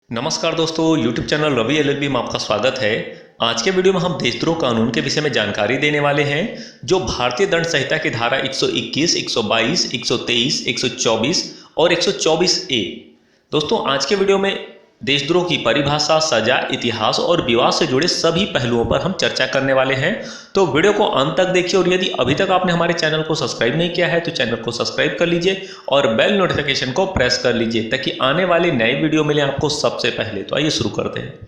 नमस्कार दोस्तों, YouTube channel Ravi LLB में आपका स्वागत है। आज के वीडियो में हम देशद्रोह कानून के विषय में जानकारी देने वाले हैं, जो भारतीय दंड संहिता की धारा 121, 122, 123, 124 और 124A। दोस्तों, आज के वीडियो में देशद्रोह की परिभाषा, सजा, इतिहास और विवाद से जुड़े सभी पहलुओं पर हम चर्चा करने वाले हैं। तो वीडियो को अंत तक देखिए और यदि अभी तक आपने हमारे चैनल को सब्सक्राइब नहीं किया है तो चैनल को सब्सक्राइब कर लीजिए और बेल नोटिफिकेशन को प्रेस कर लीजिए ताकि आने वाले नए वीडियो मिले आपको सबसे पहले। तो आइए शुरू करते हैं।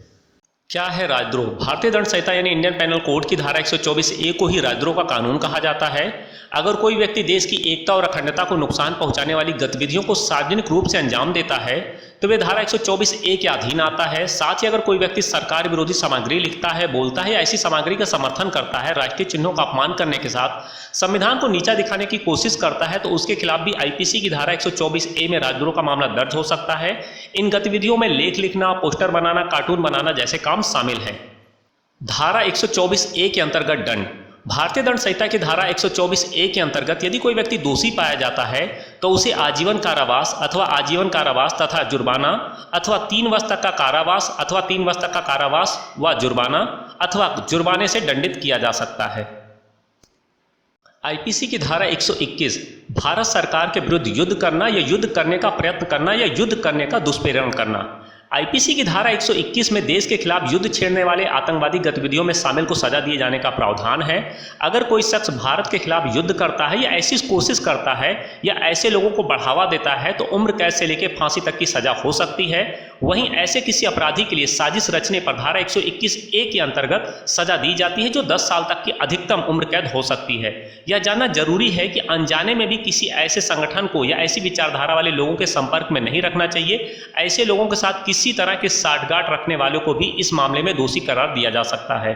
क्या है राजद्रोह? भारतीय दंड संहिता यानी इंडियन पेनल कोड की धारा 124A को ही राजद्रोह का कानून कहा जाता है। अगर कोई व्यक्ति देश की एकता और अखंडता को नुकसान पहुंचाने वाली गतिविधियों को सार्वजनिक रूप से अंजाम देता है तो वे धारा 124A के अधीन आता है। साथ ही अगर कोई व्यक्ति सरकार विरोधी सामग्री लिखता है, बोलता है या ऐसी सामग्री का समर्थन करता है, राष्ट्रीय चिन्हों का अपमान करने के साथ संविधान को नीचा दिखाने की कोशिश करता है तो उसके खिलाफ भी IPC की धारा 124A में राजद्रोह का मामला दर्ज हो सकता है। इन गतिविधियों में लेख लिखना, पोस्टर बनाना, कार्टून बनाना जैसे काम शामिल हैं। धारा 124A के अंतर्गत दंड। भारतीय दंड संहिता की धारा 124A के अंतर्गत यदि कोई व्यक्ति दोषी पाया जाता है तो उसे आजीवन कारावास अथवा आजीवन कारावास तथा जुर्माना अथवा 3 वर्ष तक का कारावास अथवा 3 वर्ष तक का कारावास व जुर्माना अथवा जुर्माने से दंडित किया जा सकता है। IPC की धारा 121 भारत सरकार के विरुद्ध युद्ध करना या युद्ध करने का प्रयत्न करना या युद्ध करने का दुष्प्रेरण करना। IPC की धारा 121 में देश के खिलाफ युद्ध छेड़ने वाले आतंकवादी गतिविधियों में शामिल को सजा दिए जाने का प्रावधान है। अगर कोई शख्स भारत के खिलाफ युद्ध करता है या ऐसी कोशिश करता है या ऐसे लोगों को बढ़ावा देता है तो उम्र कैद से लेकर फांसी तक की सजा हो सकती है। वहीं ऐसे किसी अपराधी के लिए साजिश रचने पर धारा 121A के अंतर्गत सजा दी जाती है, जो 10 साल तक की अधिकतम उम्र कैद हो सकती है। यह जानना जरूरी है कि अनजाने में भी किसी ऐसे संगठन को या ऐसी विचारधारा वाले लोगों के संपर्क में नहीं रखना चाहिए। ऐसे लोगों के साथ किसी तरह के साठगांठ रखने वालों को भी इस मामले में दोषी करार दिया जा सकता है।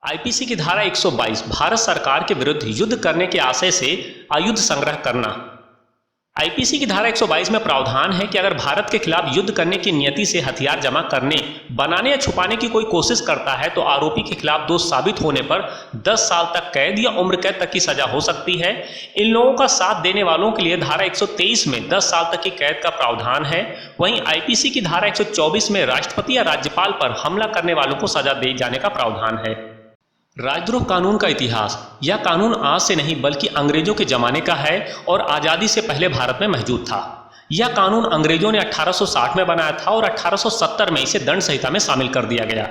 IPC की धारा 122 भारत सरकार के विरुद्ध युद्ध करने के आशय से आयुध संग्रह करना। IPC की धारा 122 में प्रावधान है कि अगर भारत के खिलाफ युद्ध करने की नियति से हथियार जमा करने, बनाने या छुपाने की कोई कोशिश करता है तो आरोपी के खिलाफ दोष साबित होने पर 10 साल तक कैद या उम्र कैद तक की सजा हो सकती है। इन लोगों का साथ देने वालों के लिए धारा 123 में 10 साल तक की कैद का प्रावधान है। वहीं IPC की धारा 124 में राष्ट्रपति या राज्यपाल पर हमला करने वालों को सजा दिए जाने का प्रावधान है। राजद्रोह कानून का इतिहास। यह कानून आज से नहीं बल्कि अंग्रेजों के जमाने का है और आज़ादी से पहले भारत में मौजूद था। यह कानून अंग्रेजों ने 1860 में बनाया था और 1870 में इसे दंड संहिता में शामिल कर दिया गया।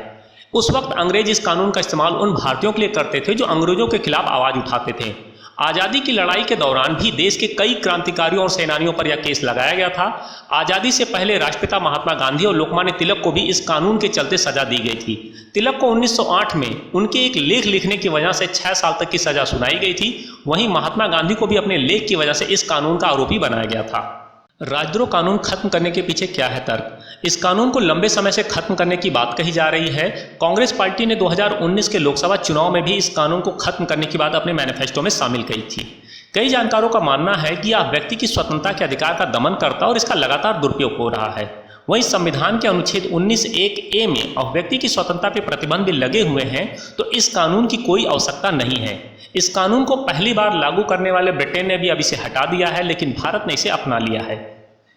उस वक्त अंग्रेज इस कानून का इस्तेमाल उन भारतीयों के लिए करते थे जो अंग्रेजों के खिलाफ आवाज़ उठाते थे। आज़ादी की लड़ाई के दौरान भी देश के कई क्रांतिकारियों और सेनानियों पर यह केस लगाया गया था। आज़ादी से पहले राष्ट्रपिता महात्मा गांधी और लोकमान्य तिलक को भी इस कानून के चलते सजा दी गई थी। तिलक को 1908 में उनके एक लेख लिखने की वजह से 6 साल तक की सजा सुनाई गई थी। वहीं महात्मा गांधी को भी अपने लेख की वजह से इस कानून का आरोपी बनाया गया था। राजद्रोह कानून खत्म करने के पीछे क्या है तर्क? इस कानून को लंबे समय से खत्म करने की बात कही जा रही है। कांग्रेस पार्टी ने 2019 के लोकसभा चुनाव में भी इस कानून को खत्म करने की बात अपने मैनिफेस्टो में शामिल की थी। कई जानकारों का मानना है कि यह व्यक्ति की स्वतंत्रता के अधिकार का दमन करता और इसका लगातार दुरुपयोग हो रहा है। वहीं संविधान के अनुच्छेद 19(1)A में व्यक्ति की स्वतंत्रता पर प्रतिबंध भी लगे हुए हैं, तो इस कानून की कोई आवश्यकता नहीं है। इस कानून को पहली बार लागू करने वाले ब्रिटेन ने भी अब इसे हटा दिया है, लेकिन भारत ने इसे अपना लिया है।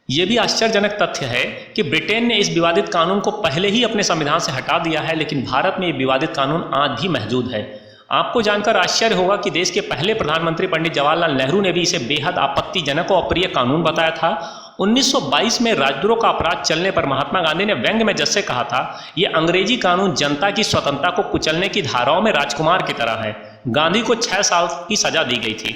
यह भी आश्चर्यजनक तथ्य है कि ब्रिटेन ने इस विवादित कानून को पहले ही अपने संविधान से हटा दिया है, लेकिन भारत में यह विवादित कानून आज भी मौजूद है। आपको जानकर आश्चर्य होगा कि देश के पहले प्रधानमंत्री पंडित जवाहरलाल नेहरू ने भी इसे बेहद आपत्तिजनक और अप्रिय कानून बताया था। 1922 में राजद्रोह का अपराध चलने पर महात्मा गांधी ने व्यंग्य में जैसे कहा था, यह अंग्रेजी कानून जनता की स्वतंत्रता को कुचलने की धाराओं में राजकुमार की तरह है। गांधी को 6 साल की सजा दी गई थी।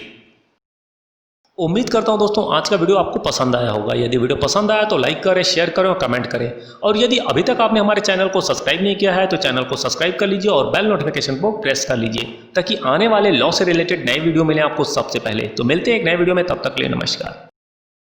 उम्मीद करता हूं दोस्तों आज का वीडियो आपको पसंद आया होगा। यदि वीडियो पसंद आया तो लाइक करें, शेयर करें और कमेंट करें। और यदि अभी तक आपने हमारे चैनल को सब्सक्राइब नहीं किया है तो चैनल को सब्सक्राइब कर लीजिए और बेल नोटिफिकेशन को प्रेस कर लीजिए ताकि आने वाले लॉ से रिलेटेड नए वीडियो मिले आपको सबसे पहले। तो मिलते हैं एक नए वीडियो में, तब तक के लिए नमस्कार।